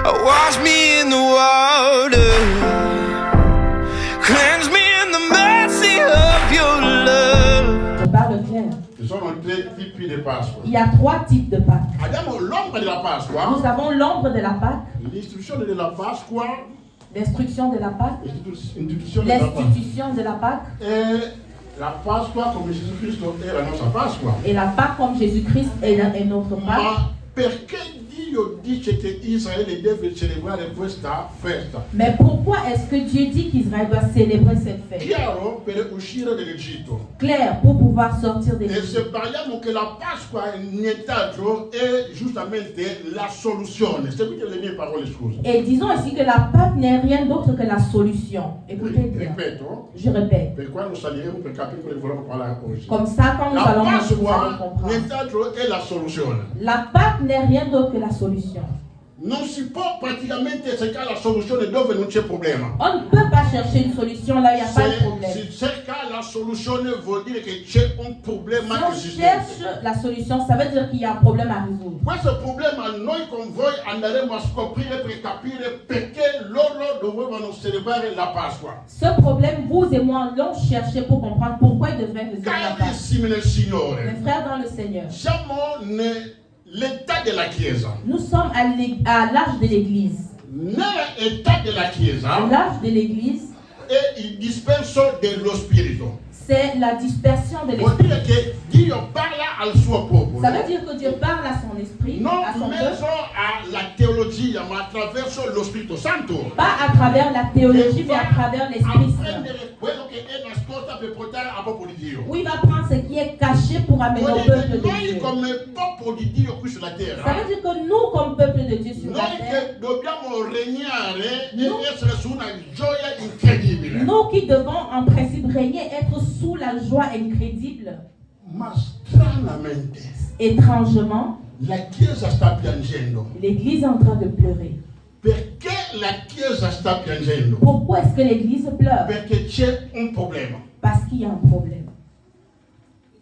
Wash me in the water, cleanse me in the mercy of your love. Je parle clair. Il y a 3 types de Pâques. Nous avons l'ombre de la Pâque, L'instruction de la Pasqua, l'instruction de la Pâque, l'institution de la Pasqua. l'institution de la Pâque Et la Pasqua come Gesù Cristo era la nostra Pasqua. et la Pâque comme Jésus-Christ est notre Pâque. Ma perché Dio dice che Israele deve celebrare questa festa? Mais pourquoi est-ce que Dieu dit qu'Israël doit célébrer cette fête? Chiaro per uscire dall'Egitto. Clair, pour pouvoir sortir E d'Égypte. se parliamo che la Pasqua nient'altro è giustamente la soluzione. Seguite le mie parole, scusa. Et disons ici que la Pâque n'est rien d'autre que la solution. Écoutez bien. Ripeto, Je répète. per quando saliremo per capire quello che vogliamo parlare oggi. Comme ça, quand nous La allons nous allons Pasqua comprendre. nient'altro è la soluzione. La Pâque n'est rien d'autre que la solution. Non si può praticamente cercare la soluzione dove non c'è problema. On ne peut pas chercher une solution là où il n'y a pas de problème. Se si cerca la soluzione vuol dire che c'è un problema Si on esistente. cherche la solution, ça veut dire qu'il y a un problème à résoudre. Questo problema noi con voi andremo a scoprire per capire perché loro dovevano celebrare la Pasqua. Ce problème, vous et moi allons chercher pour comprendre pourquoi il devrait résoudre la Pâque. Carissimi nel Signore, Mes frères dans le Seigneur, siamo nell'età della Chiesa. nous sommes à l'âge de l'Église. Nell'età della À Chiesa l'âge de l'Église, è il dispenso dello Spirito. c'est la dispersion de Vuol l'Esprit. dire che Dio parla al suo popolo. Ça veut dire que Dieu parle à son esprit, Non à son in mezzo peuple, alla teologia, ma attraverso lo Spirito Santo. pas à travers la théologie, mais à travers l'Esprit Saint. Prendere quello che è nascosto per portare al popolo di Dio. Où il va prendre ce qui est caché pour amener Vuol au dire peuple che de noi Dieu. come popolo di Dio qui sulla Ça terra, veut dire que nous, comme peuple de Dieu sur la noi terre, che dobbiamo regnare e No. essere su una gioia incredibile. nous qui devons en principe régner, être sous la joie incrédible, Ma stranamente étrangement, la Chiesa sta piangendo. l'Église est en train de pleurer. Perché la Chiesa sta piangendo? Pourquoi est-ce que l'Église pleure? Perché c'è un problema. Parce qu'il y a un problème.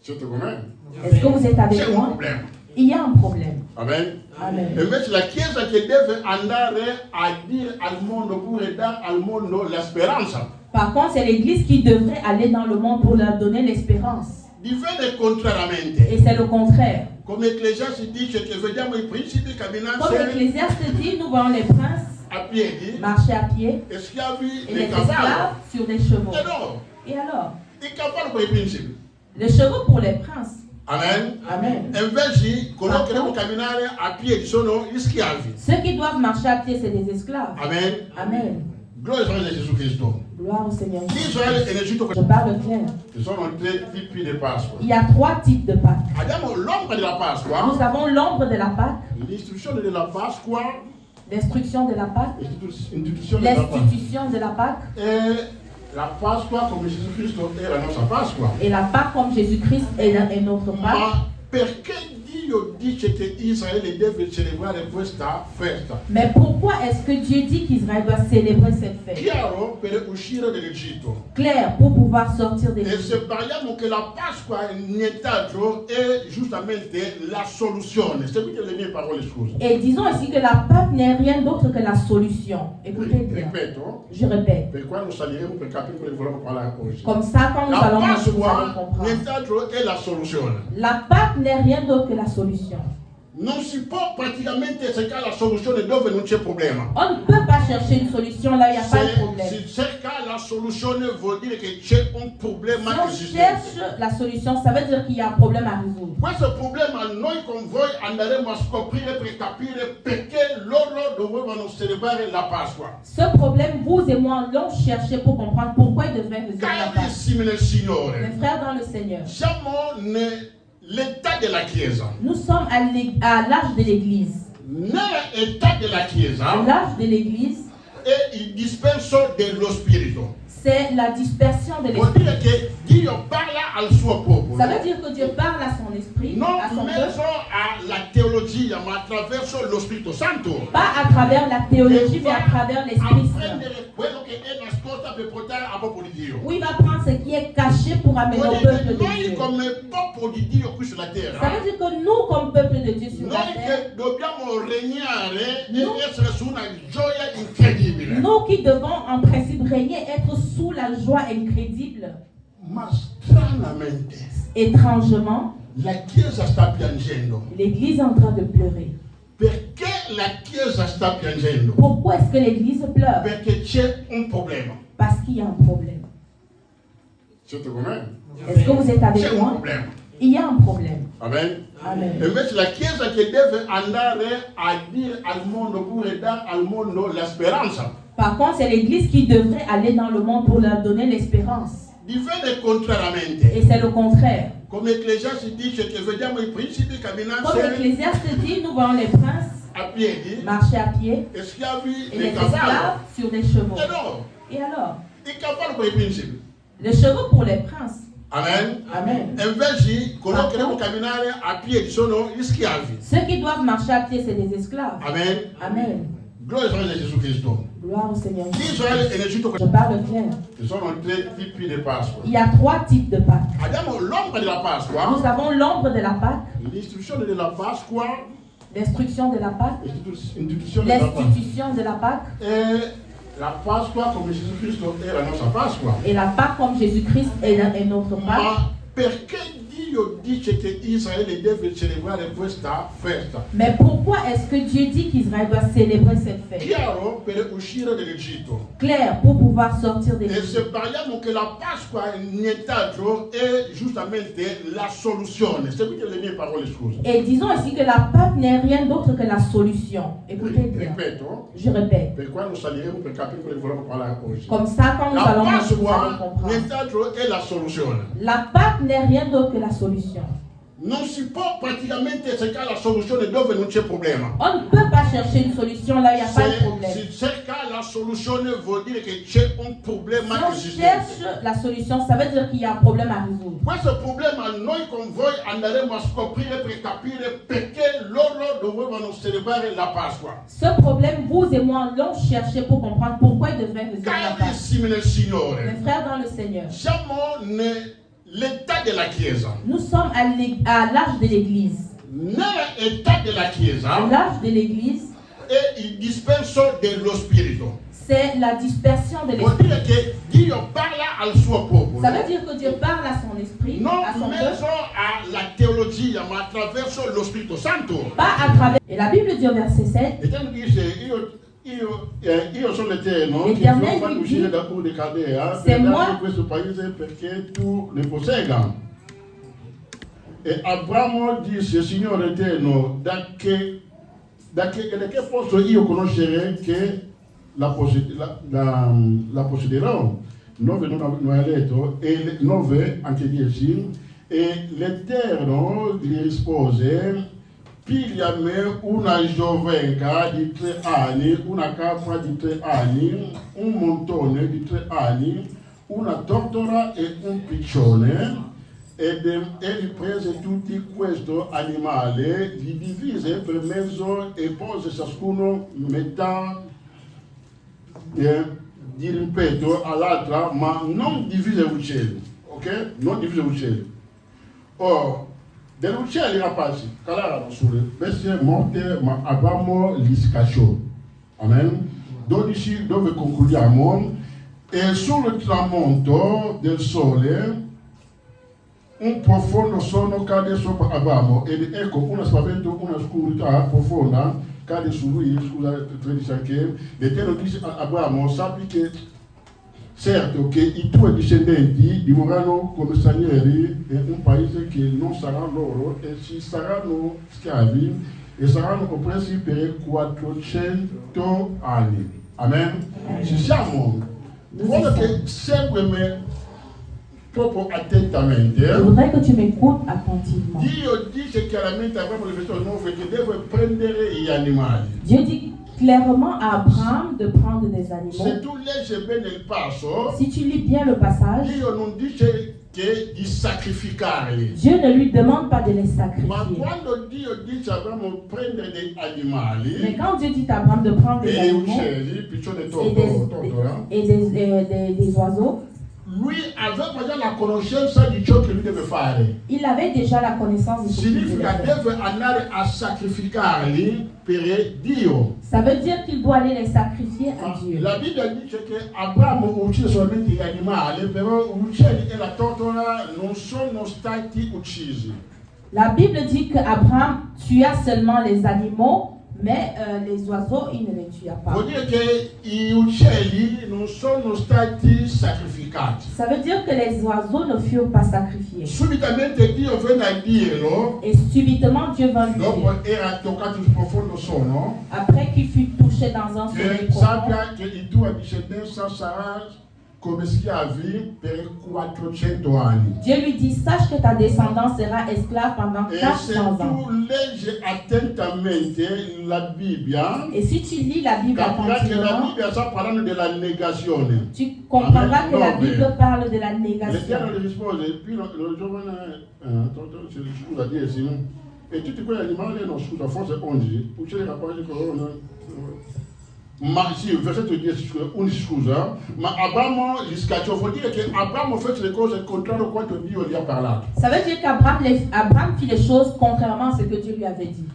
Siete con me? Est-ce que vous êtes C'è avec un moi? problema. Il y a un problème. Amen. Amen. E invece la Chiesa che deve andare a dire al mondo, pure dare al mondo la speranza. Par contre, c'est l'Église qui devrait aller dans le monde pour leur donner l'espérance. Divenne contrariamente. Et c'est le contraire. Come Ecclesiastes dice che vediamo i principi Comme camminanti l'Ecclésiaste dit, nous voyons les princes a piedi, marcher à pied e schiavi et nei les cavalli. esclaves sur des chevaux. E no, Et alors? i cavalli per i principi. Les chevaux pour les princes. Amen. Amen. E invece coloro che devono camminare a piedi sono gli schiavi. Ceux qui doivent marcher à pied, c'est des esclaves. Amen. Amen. Gloria al Signore Gesù Cristo. Gloire au Seigneur. Israele e l'Egitto Je parle clair. ci sono 3 tipi di Pasqua. Il y a 3 types de Pâques. Abbiamo l'ombra della Nous Pasqua, avons l'ombre de la Pâque, l'istituzione della Pasqua, l'instruction de la Pâque, l'istituzione della Pasqua. l'institution de la Pâque E la Pasqua come Gesù Cristo è la nostra Pasqua. et la Pâque comme Jésus-Christ est notre Pâque. Ma perché Dio dice che Israele deve celebrare questa festa? Mais pourquoi est-ce que Dieu dit qu'Israël doit célébrer cette fête? Chiaro per uscire dall'Egitto. Clair, pour pouvoir sortir E d'Égypte. se parliamo che la Pasqua nient'altro è giustamente la soluzione. Seguite le mie parole, scusa. Et disons ici que la Pâque n'est rien d'autre que la solution. Écoutez bien. Ripeto, Je répète. per quando saliremo per capire quello che vogliamo parlare oggi. Comme ça, quand nous La allons Pasqua comprendre. nient'altro è la soluzione. La Pâque n'est rien d'autre que la solution. Non si può praticamente cercare la soluzione dove non c'è problema. On ne peut pas chercher une solution là où il n'y a pas de Se problème. si cerca la soluzione vuol dire che c'è un problema Si on esistente. cherche la solution, ça veut dire qu'il y a un problème à résoudre. Questo problema noi con voi andremo a scoprire per capire perché loro dovevano celebrare la Pasqua. Ce problème, vous et moi allons chercher pour comprendre pourquoi il devrait résoudre la Pâque. Carissimi nel Signore, Mes frères dans le Seigneur, siamo nell'età della Chiesa. nous sommes à l'âge de l'Église. Nell'età della À Chiesa l'âge de l'Église, è il dispenso dello Spirito. c'est la dispersion de Vuol l'esprit. dire che Dio parla al suo popolo. Ça veut dire que Dieu parle à son esprit, Non à son mezzo peuple, alla teologia, ma attraverso lo Spirito Santo. pas à travers la théologie, mais à travers A l'Esprit Saint. prendere quello che è nascosto per portare al popolo di Dio. Où il va prendre ce qui est caché pour amener Vuol au dire peuple che de noi Dieu. come popolo di Dio qui sulla Ça terra, veut dire que nous, comme peuple de Dieu sur la noi terre, che dobbiamo regnare No. e essere su una gioia incredibile. nous qui devons en principe régner, être sous la joie incrédible, Ma stranamente étrangement, la Chiesa sta piangendo. l'Église est en train de pleurer. Perché la Chiesa sta piangendo? Pourquoi est-ce que l'Église pleure? Perché c'è un problema. Parce qu'il y a un problème. Siete con me? Est-ce que vous êtes C'è avec un moi? problema. Il y a un problème. Amen. Amen. Invece la Chiesa che deve andare a dire al mondo, pure dare al mondo la speranza. Par contre, c'est l'Église qui devrait aller dans le monde pour leur donner l'espérance. Difende contrariamente. Et c'est le contraire. Come Ecclesiastes dice che vediamo i principi Comme camminare l'Ecclésiaste dit, nous voyons les princes a piedi marcher à pied e schiavi et nei les cavalli. esclaves sur des chevaux. E no, Et alors? i cavalli per i principi. Les chevaux pour les princes. Amen. Amen. E invece coloro che devono camminare a piedi sono gli schiavi. Ceux qui doivent marcher à pied, c'est des esclaves. Amen. Amen. Gloria a Gesù Cristo. Gloire au Seigneur. Israele e l'Egitto Je parle clair. ci sono tre tipi di Pasqua. Il y a trois types de Pâques. Abbiamo l'ombra della Nous Pasqua, avons l'ombre de la Pâque, l'istituzione della Pasqua, l'instruction de la Pâque, l'istituzione della Pasqua. l'institution de la Pâque E la Pasqua come Gesù Cristo è la nostra Pasqua. et la Pâque comme Jésus-Christ est notre Pâque. Ma perché Dio dice che Israele deve celebrare questa festa? Mais pourquoi est-ce que Dieu dit qu'Israël doit célébrer cette fête? Chiaro per uscire dall'Egitto. Clair, pour pouvoir sortir E d'Égypte. se parliamo che la Pasqua nient'altro è giustamente la soluzione. Seguite le mie parole, scusa. Et disons ici que la Pâque n'est rien d'autre que la solution. Écoutez bien. Ripeto, Je répète. per quando saliremo per capire quello che vogliamo parlare oggi. Comme ça, quand nous La allons monter, vous allez Pasqua comprendre. nient'altro è la soluzione. La Pâque n'est rien d'autre que la solution. Non si può praticamente cercare la soluzione dove non c'è problema. On ne peut pas chercher une solution là où il n'y a pas de problème. Se si cerca la soluzione vuol dire che c'è un problema Si on esistente. cherche la solution, ça veut dire qu'il y a un problème à résoudre. Questo problema noi con voi andremo a scoprire per capire perché loro dovevano celebrare la Pasqua. Ce problème, vous et moi, l'on cherché pour comprendre pourquoi il devrait résoudre la Pâque. Carissimi nel Signore, Mes frères dans le Seigneur, siamo nell'età della Chiesa. nous sommes à l'âge de l'Église. Nell'età della À Chiesa l'âge de l'Église, è il dispenso dello Spirito. c'est la dispersion de Vuol l'esprit. dire che Dio parla al suo popolo. Ça veut dire que Dieu parle à son esprit, Non à son mezzo peuple, alla teologia, ma attraverso lo Spirito Santo. pas à travers. Et la Bible dit au verset 7, L'Eterno dice, io sono l'Eterno che ti ho L'Éternel fatto lui uscire dit, da Ur di Caldea c'est per moi. darti questo paese perché tu ne possegga. E Abramo disse, Signore Eterno, da che posso io conoscere che la possederò? 9 non hai letto, e 9, anche 10, e l'Eterno gli rispose, pigliami una giovenca di 3 anni, una capra di 3 anni, un montone di 3 anni, una tortora e un piccione, ed egli prese tutti questo animale, li divise per mezzo e pose ciascuno metà di ripeto all'altra, ma non divise uccelli, ok? Non divise uccelli. Degli uccelli rapaci calarono sulle bestie morte, ma Abramo li scacciò. Amen. 12, dove concludiamo, e sul tramonto del sole un profondo sonno cade sopra Abramo ed ecco una spavento, una oscurità profonda cade su lui. Scusa, 13 anche. L'Eterno dice a Abramo, sappi che certo che i tuoi discendenti dimorano come stranieri in un paese che non sarà loro e ci saranno schiavi e saranno oppressi per 400 anni. Amen. Ci siamo. Quello che segue me proprio attentamente. je voudrais que tu m'écoutes attentivement. Dio dice chiaramente a Abramo nel versetto 9 che deve prendere gli animali. Dieu dit clairement à Abraham de prendre des animaux. Se tu leggi bene il passo, Si tu lis bien le passage, Dio non dice che di sacrificarli. Dieu ne lui demande pas de les Ma sacrifier. quando Dio dice a Abramo prendere dei Mais animali, quand Dieu dit à Abraham de prendre des e animaux uccelli, piccione et tortora, des oiseaux, lui aveva già la conoscenza di ciò che lui deve fare. il avait déjà la connaissance de ce qu'il devait Significa faire. deve andare a sacrificarli per Dio. Ça veut dire qu'il doit aller les sacrifier à Dieu. La Bibbia dice che Abramo uccise solamente gli animali, però gli uccelli e la tortora non sono stati uccisi. La Bible dit qu'Abraham tua seulement les animaux, mais les oiseaux, il ne les tua pas. Vuol dire che gli uccelli non sono stati sacrificati. Ça veut dire que les oiseaux ne furent pas sacrifiés. Subitamente Dio venne a dirlo, Et subitement, Dieu va lui dopo dire, era toccato sul profondo sonno, après qu'il fut touché dans un sommeil che profond, sappia che la tua discendenza sarà come schiavi per 400 anni. Dieu lui dit, sache que ta descendance sera esclave pendant E se 400 ans. tu leggi attentamente la Bibbia, Et si tu lis la Bible capirai che la attentivement, Bibbia sta parlando della negazione. tu comprendras que la Amen. Bible parle de la L'Eterno négation. gli rispose, più lo giovane, scusa, dieci, e tutti quegli animali, no scusa, forse 11, uccelli capaci ma sì, versetto 10, 11 scusa, ma Abramo gli scacciò, vuol dire che Abramo fece le cose contrario a quanto Dio gli ha parlato. Ça veut dire qu'Abraham fit les choses contrairement à ce que Dieu lui avait dit.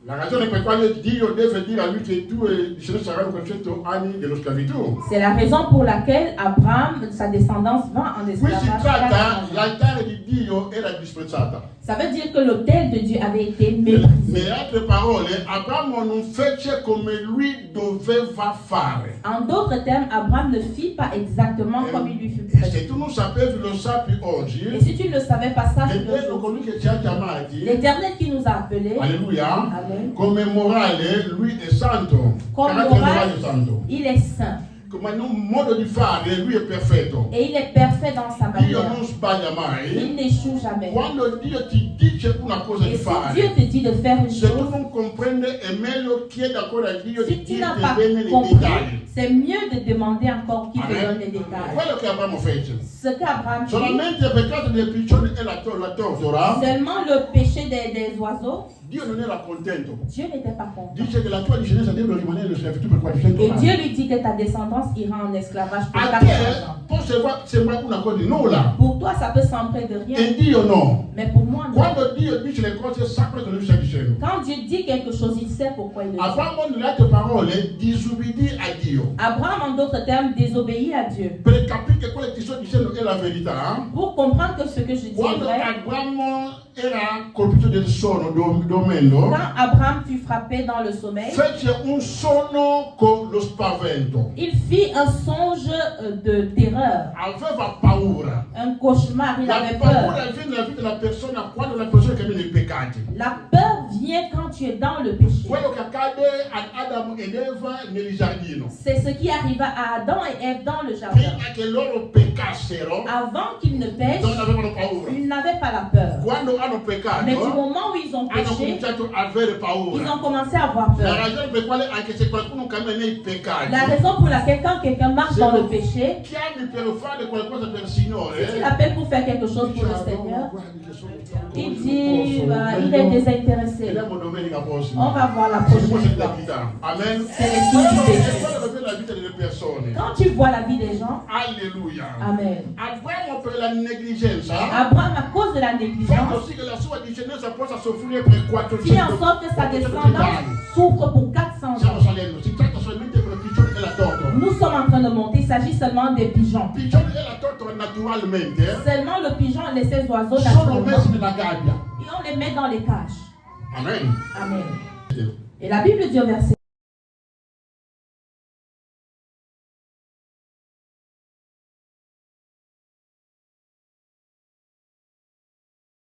La ragione per quale Dio deve dire a lui che tu e discendenza saranno per 100 anni dello schiavitù. C'est la raison pour laquelle Abraham, sa descendance, va en Qui si esclavage. tratta, 400 ans. l'altare di Dio era disprezzata. Ça veut dire que l'autel de Dieu avait été méprisé. Nelle altre parole, Abramo non fece come lui doveva fare. En d'autres termes, Abraham ne fit pas exactement comme il lui fut E se prescrit. tu non sapevi, lo sappi Et oggi, si tu ne le savais pas, sache l'Eterno, que colui che ci ha chiamati, l'Éternel qui nous a appelés, alleluia, Amen, come morale, lui è santo. comme Carattere moral, morale è santo. il est saint. Ma in un modo di fare, lui è perfetto. Et il est parfait dans sa Dio manière. non sbaglia Il mai. n'échoue jamais. Quando Dio ti dice una cosa Et di si fare, Dieu te dit de faire une se tu chose, non comprendi, è meglio chiedere ancora a Dio si di tu n'as dirti pas bene i compris, dettagli. c'est mieux de demander encore qu'il te donne Amen. les détails. Quello che Abramo fece. Ce qu'Abraham fit, Solamente per causa del piccione e la tortora, seulement le péché des oiseaux, Dio non era contento. Dieu n'était pas content. Dice che la tua discendenza deve rimanere in schiavitù per 400 Et Dieu anni. lui dit que ta descendance ira en esclavage pour A 400 te ans. può sembrare una cosa di nulla. Pour toi, ça peut sembler de rien, E Dio no. mais pour moi, non. Quando Dio dice le cose sa quello che lui sta dicendo. Quand Dieu dit quelque chose, il sait pourquoi il le dit. Abramo, nelle altre parole, disubbidì a Dio. Abraham, en d'autres termes, désobéit à Dieu. Per capire che quello che ti sto dicendo è la verità, Pour comprendre que ce que je dis est quando vrai, Abramo era colpito del sonno, dormendo, quand Abraham fut frappé dans le sommeil, fece un sonno con lo spavento. il fit un songe de terreur, Aveva paura. un cauchemar, il La avait paura peur. viene nella vita della persona quando la persona cammina nei peccati. La peur vient quand tu es dans le péché. Quello che accade ad Adamo ed Eva nel giardino. C'est ce qui arriva à Adam et Ève dans le jardin. Prima che loro peccassero, Avant qu'ils ne pêchent, non avevano paura. ils n'avaient pas la peur. Quando hanno peccato, Mais du moment où ils ont hanno péché, cominciato a avere ils paura. ont commencé à avoir La peur. ragione per quale, anche se qualcuno cammina nei peccati, La raison pour laquelle quand quelqu'un marche dans le péché, chiami per fare qualcosa per il si tu Signore, l'appelles pour faire quelque chose pour le Seigneur, il dit, il est désintéressé. Vediamo domenica On prossima. va voir la Questa prochaine è la fois. vita. Amen. C'est le signe du péché. Quando vede la vita delle persone. Quand tu vois la vie des gens, Alleluia. Amen. Abramo per la negligenza Abraham, à cause de la fa négligence, così che la sua discendenza possa soffrire per fit en 400 sorte que sa 430 descendance anni. souffre pour 400 Stiamo ans. salendo, si tratta solamente per il piccione e la tortora. Nous sommes en train de monter, il s'agit seulement des pigeons. Il piccione e la tortora naturalmente Seulement le pigeon et ces oiseaux sono messi naturellement, nella gabbia. et on les met dans les cages. Amen. Amen. Et la Bible dit au verset